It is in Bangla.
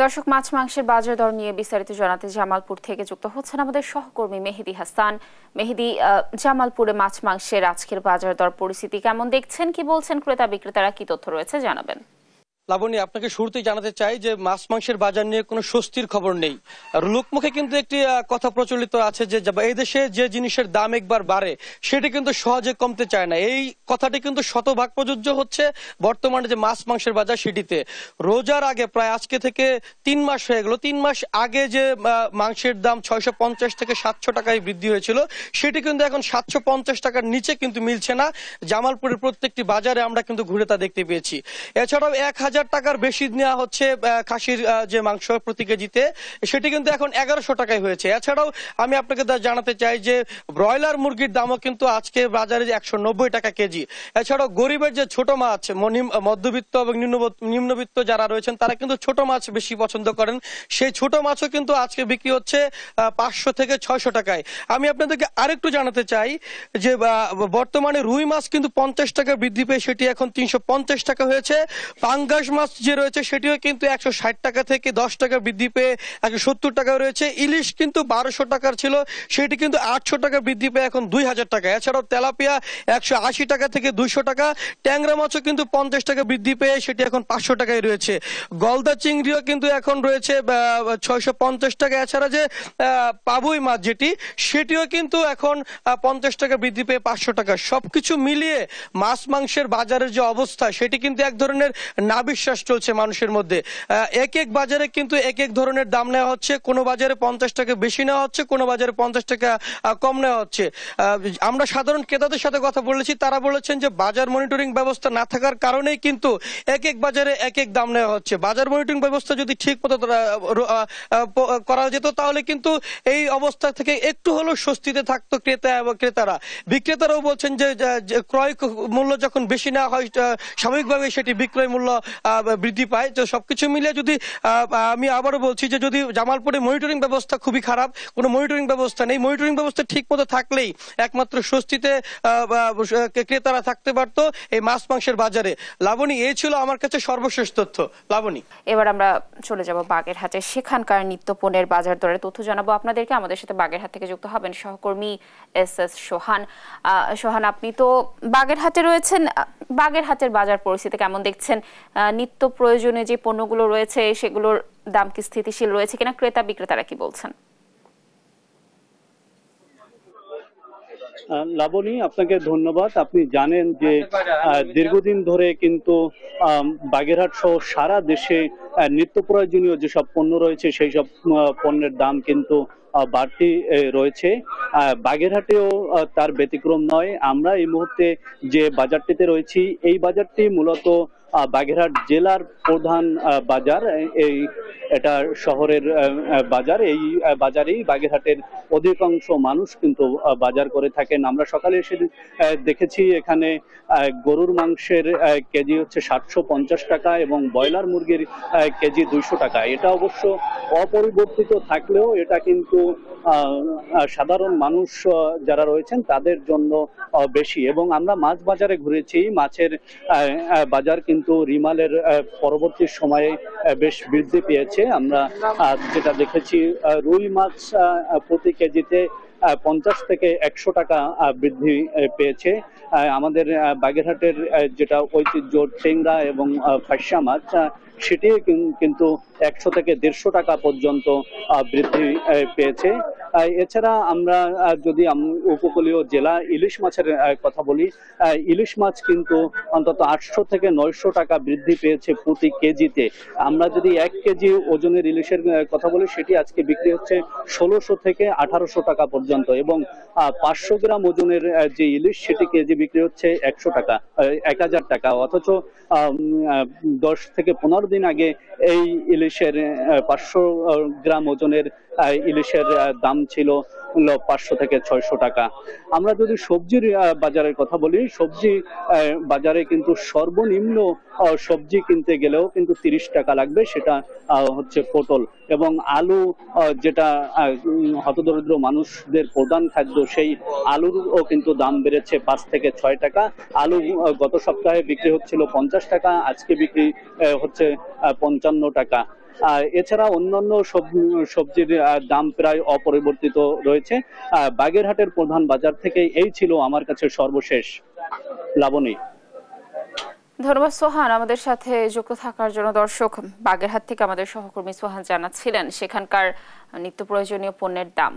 দর্শক, মাছ মাংসের বাজার দর নিয়ে বিস্তারিত জানাতে জামালপুর থেকে যুক্ত হচ্ছেন আমাদের সহকর্মী মেহেদি হাসান। মেহেদি, জামালপুরে মাছ মাংসের আজকের বাজার দর পরিস্থিতি কেমন দেখছেন, কি বলছেন ক্রেতা বিক্রেতারা, কি তথ্য রয়েছে জানাবেন। লাবণী, আপনাকে শুরুতেই জানাতে চাই যে মাছ মাংসের বাজার নিয়ে কোনো স্বস্তির খবর নেই। লোকমুখে কিন্তু একটি কথা প্রচলিত আছে যে এই দেশে যে জিনিসের দাম একবার বাড়ে সেটি কিন্তু সহজে কমতে চায় না। এই কথাটি কিন্তু শতভাগ প্রযোজ্য হচ্ছে বর্তমানে যে মাছ মাংসের বাজার সেটিতে। রোজার আগে প্রায় আজকে থেকে 3 মাস হয়ে গেল, 3 মাস আগে যে মাংসের দাম 650 থেকে 700 টাকায় বৃদ্ধি হয়েছিল সেটি কিন্তু এখন 750 টাকার নিচে কিন্তু মিলছে না। জামালপুরের প্রত্যেকটি বাজারে আমরা কিন্তু ঘুরে তা দেখতে পেয়েছি। এছাড়াও 1000 টাকার বেশি নেওয়া হচ্ছে খাসির যে মাংস প্রতি কেজিতে, সেটি কিন্তু এখন 1100 টাকায় হয়েছে। এছাড়াও আমি আপনাকে জানাতে চাই যে ব্রয়লার মুরগির দামও কিন্তু আজকে বাজারে 190 টাকা কেজি। এছাড়াও গরিবের যে ছোট মাছ, মধ্যবিত্ত এবং নিম্নবিত্ত যারা রয়েছেন তারা কিন্তু ছোট মাছ বেশি পছন্দ করেন, সেই ছোট মাছও কিন্তু আজকে বিক্রি হচ্ছে 500 থেকে 600 টাকায়। আমি আপনাদেরকে আরেকটু জানাতে চাই যে বর্তমানে রুই মাছ কিন্তু 50 টাকা বৃদ্ধি পেয়ে সেটি এখন 350 টাকা হয়েছে। পাঙ্গাস মাছ যে রয়েছে সেটিও কিন্তু 160 টাকা থেকে 10 টাকা বৃদ্ধি পেয়ে 170 টাকা রয়েছে। ইলিশ কিন্তু 1200 টাকার ছিল, সেটি কিন্তু 800 টাকা বৃদ্ধি পেয়ে এখন 2000 টাকা। এছাড়াও তেলাপিয়া 180 টাকা থেকে 200 টাকা। ট্যাংরা মাছও কিন্তু 50 টাকা বৃদ্ধি পেয়ে সেটি এখন 500 টাকায় রয়েছে। গলদা চিংড়িও কিন্তু এখন রয়েছে 650 টাকা। এছাড়া যে পাবুই মাছ যেটি সেটিও কিন্তু এখন 50 টাকা বৃদ্ধি পেয়ে 500 টাকা। সবকিছু মিলিয়ে মাছ মাংসের বাজারের যে অবস্থা সেটি কিন্তু এক ধরনের না বিশ্বাস চলছে মানুষের মধ্যে। এক এক বাজারে কিন্তু এক এক ধরনের দাম নেওয়া হচ্ছে, কোনো বাজারে 50 টাকা বেশি নেওয়া হচ্ছে, কোনো বাজারে 50 টাকা কম নেওয়া হচ্ছে। আমরা সাধারণ ক্রেতাদের সাথে কথা বলেছি, তারা বলেছেন যে বাজার মনিটরিং ব্যবস্থা না থাকার কারণেই কিন্তু এক এক বাজারে এক এক দাম নেওয়া হচ্ছে। বাজার মনিটরিং ব্যবস্থা যদি ঠিক মতো করা যেত তাহলে কিন্তু এই অবস্থা থেকে একটু হলেও স্বস্তিতে থাকতো ক্রেতা এবং ক্রেতারা। বিক্রেতারাও বলছেন যে ক্রয় মূল্য যখন বেশি নেওয়া হয় স্বাভাবিকভাবে সেটি বিক্রয় মূল্য বৃদ্ধি পায়। তো সবকিছু মিলে যদি আমি আবারও বলছি যে যদি জামালপুরে মনিটরিং ব্যবস্থা খুবই খারাপ, কোনো মনিটরিং ব্যবস্থা নেই, মনিটরিং ব্যবস্থা ঠিক মতো থাকলেই একমাত্র স্বস্তিতে ক্রেতারা থাকতে পারতো এই মাছ মাংসের বাজারে। লাবণী, এই ছিল আমার কাছে সর্বশেষ তথ্য। লাবণী, এবার আমরা চলে যাব বাগেরহাটে, সেখানকার নিত্য পণ্যের বাজার দরের তথ্য জানাবো আপনাদেরকে। আমাদের সাথে বাগেরহাট থেকে যুক্ত হবেন সহকর্মী এস সোহান। সোহান, আপনি তো বাগেরহাটে রয়েছেন, বাগেরহাটের বাজার পরিস্থিতি কেমন দেখছেন? নিত্য প্রয়োজনীয় যে পণ্যগুলো রয়েছে সেগুলোর দাম কি স্থিতিশীল রয়েছে কিনা, ক্রেতা বিক্রেতারা কি বলছেন? লাবণী, আপনাকে ধন্যবাদ। আপনি জানেন যে দীর্ঘদিন ধরে কিন্তু বাগেরহাট সহ সারা দেশে নিত্য প্রয়োজনীয় যেসব পণ্য রয়েছে সেই সব পণ্যের দাম কিন্তু বাড়তি রয়েছে। বাগেরহাটেও তার ব্যতিক্রম নয়। আমরা এই মুহূর্তে যে বাজারটিতে রয়েছি এই বাজারটি মূলত বাগেরহাট জেলার প্রধান বাজার। এটা শহরের বাজার। এই বাজারেই বাগেরহাটের অধিকাংশ মানুষ কিন্তু বাজার করে থাকেন। আমরা সকালে এসে দেখেছি এখানে গরুর মাংসের কেজি হচ্ছে 750 টাকা এবং ব্রয়লার মুরগির কেজি 200 টাকা। এটা অবশ্য অপরিবর্তিত থাকলেও এটা কিন্তু সাধারণ মানুষ যারা রয়েছেন তাদের জন্য বেশি। এবং আমরা মাছ বাজারে ঘুরেছি, মাছের বাজার কিন্তু রিমালের পরবর্তী সময়ে বেশ বৃদ্ধি পেয়েছে। আমরা যেটা দেখেছি রুই মাছ প্রতি কেজিতে 50 থেকে 100 টাকা বৃদ্ধি পেয়েছে। আমাদের বাগেরহাটের যেটা ঐতিহ্য ট্যাংরা এবং ফাঁসা মাছ সেটি কিন্তু 100 থেকে 150 টাকা পর্যন্ত বৃদ্ধি পেয়েছে। এছাড়া আমরা যদি উপকূলীয় জেলা ইলিশ মাছের কথা বলি, ইলিশ মাছ কিন্তু অন্তত 800 থেকে 900 টাকা বৃদ্ধি পেয়েছে প্রতি কেজিতে। আমরা যদি 1 কেজি ওজনের ইলিশের কথা বলি সেটি আজকে বিক্রি হচ্ছে 1600 থেকে 1800 টাকা পর্যন্ত এবং 500 গ্রাম ওজনের যে ইলিশ সেটি কেজি বিক্রি হচ্ছে 100 টাকা 1000 টাকা। অথচ 10 থেকে 15 দিন আগে এই ইলিশের 500 গ্রাম ওজনের ইলিশের দাম ছিল 500 থেকে 600 টাকা। আমরা যদি সবজির বাজারের কথা বলি, সবজি বাজারে কিন্তু সর্বনিম্ন সবজি কিনতে গেলেও কিন্তু 30 টাকা লাগবে, সেটা হচ্ছে পটল। এবং আলু যেটা হতদরিদ্র মানুষদের প্রধান খাদ্য, সেই আলুরও কিন্তু দাম বেড়েছে 5 থেকে 6 টাকা। আলু গত সপ্তাহে বিক্রি হচ্ছিল 50 টাকা, আজকে বিক্রি হচ্ছে 55 টাকা। এছাড়া অন্যান্য সবজির দাম প্রায় অপরিবর্তিত রয়েছে। বাগেরহাটের প্রধান বাজার থেকে এই ছিল আমার কাছে সর্বশেষ। লাবণী। ধন্যবাদ সোহান আমাদের সাথে যুক্ত থাকার জন্য। দর্শক, বাগেরহাট থেকে আমাদের সহকর্মী সোহান জানাচ্ছিলেন সেখানকার নিত্য প্রয়োজনীয় পণ্যের দাম।